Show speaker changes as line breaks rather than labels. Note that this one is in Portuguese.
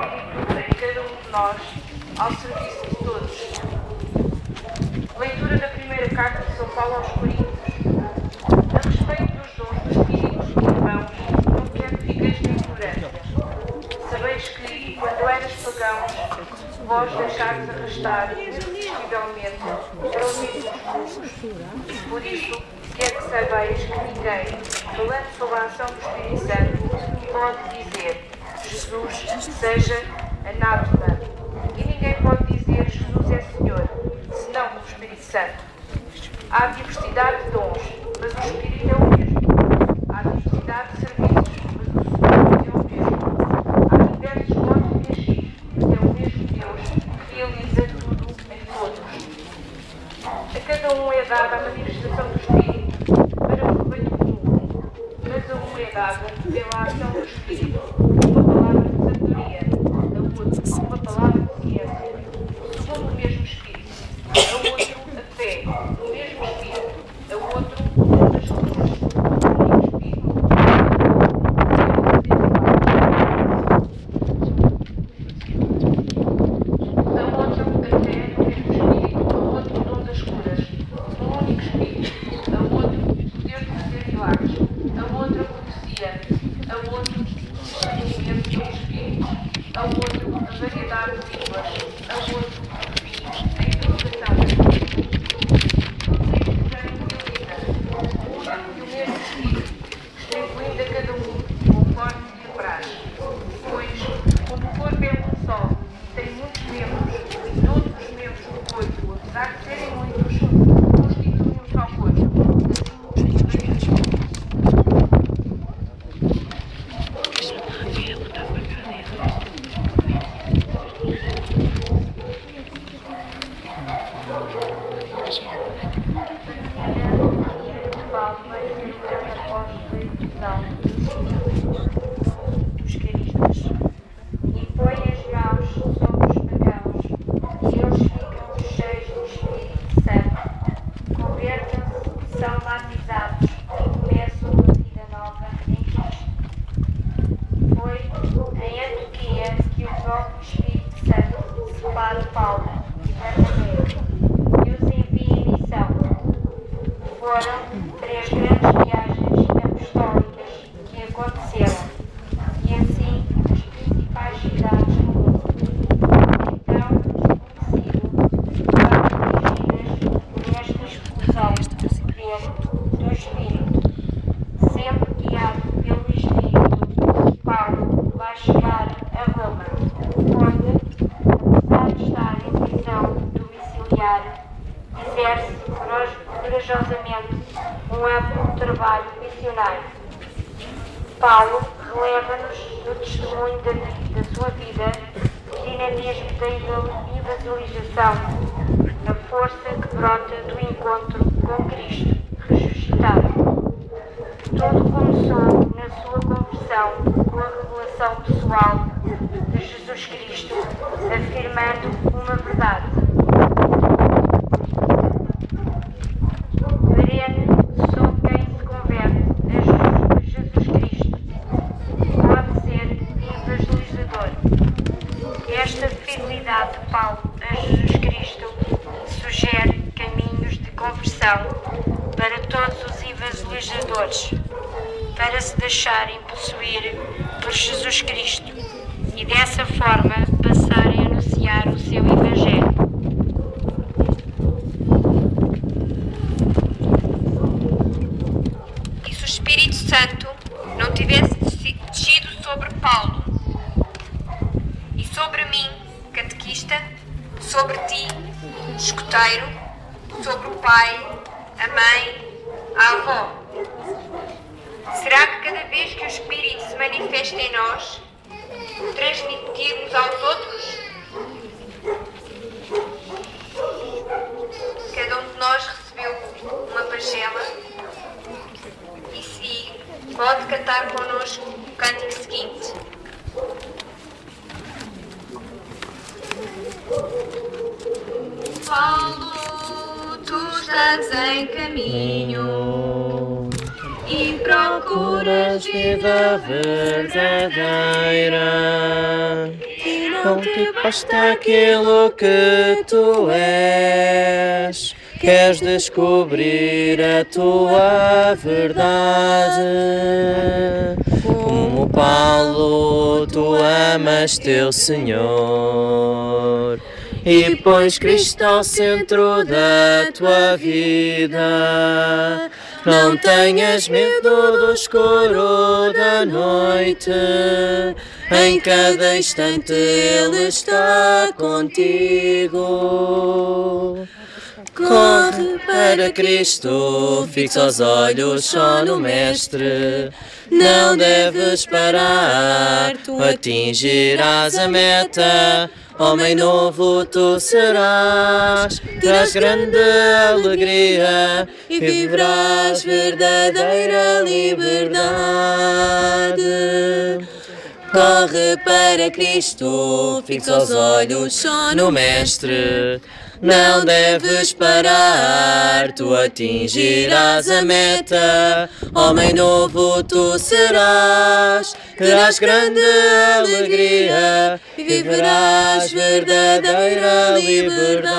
Espírito em cada um de nós, ao serviço de todos. Leitura da primeira carta de São Paulo aos Coríntios. A respeito dos dons do Espírito, irmãos, não quero que fiqueis em ignorância. Sabeis que, quando eras pagãos, vós deixares arrastar irresistivelmente para os mesmos fluxos. Por isso, quero que sabeis que ninguém, falando sob a ação do Espírito Santo, pode dizer Jesus seja anátema. E ninguém pode dizer Jesus é Senhor, senão pelo Espírito Santo. Há diversidade de dons, mas o Espírito é o mesmo. Há diversidade de serviços, mas o Senhor é o mesmo. Há diversos modos de agir, mas é o mesmo Deus que realiza tudo em todos. A cada um é dada a manifestação do Espírito para o proveito comum, mas a um é dada pela ação do Espírito uma palavra de sabedoria, a outro uma palavra de ciência, segundo o mesmo Espírito, a outro a fé, no mesmo Espírito, a outro outras coisas, no mesmo Espírito, a outro a fé, no mesmo Espírito, a outro o dom das curas, no único Espírito, a outro o poder de fazer milagres, a outro a profecia, a outro o discernimento do Espírito, a outro a variedade de línguas, a outro, por fim, a interpretação das línguas. Todos estes têm uma vida, o único e o mesmo Espírito, distribuindo a cada um conforme lhe apraz. Pois, como o corpo é um só e tem muitos membros, e todos os membros do corpo, apesar de serem muitos, constituem um só corpo. Exerce corajosamente um amplo trabalho missionário. Paulo releva-nos no testemunho da sua vida o dinamismo da evangelização, a força que brota do encontro com Cristo ressuscitado. Tudo começou na sua conversão com a revelação pessoal de Jesus Cristo, afirmando uma verdade. Só quem se converte a Jesus Cristo pode ser evangelizador. Esta fidelidade de Paulo a Jesus Cristo sugere caminhos de conversão para todos os evangelizadores, para se deixarem possuir por Jesus Cristo e dessa forma passarem a anunciar o seu Evangelho. Espírito Santo não tivesse descido sobre Paulo e sobre mim, catequista, sobre ti, escoteiro, sobre o pai, a mãe, a avó. Será que cada vez que o Espírito se manifesta em nós, o transmitirmos aos outros? Cada um de nós recebeu uma pagela e pode cantar connosco o cântico seguinte. Paulo, tu estás em caminho e procuras vida verdadeira.
contigo basta aquilo que tu és. Queres descobrir a tua verdade. Como Paulo, tu amas teu Senhor e pões Cristo ao centro da tua vida. Não tenhas medo do escuro da noite, em cada instante Ele está contigo. Corre para Cristo, fixa os olhos só no Mestre. Não deves parar, tu atingirás a meta. Homem novo tu serás, terás grande alegria e viverás verdadeira liberdade. Corre para Cristo, fixa os olhos só no Mestre. Não deves parar, tu atingirás a meta. Homem novo tu serás, terás grande alegria e viverás verdadeira liberdade.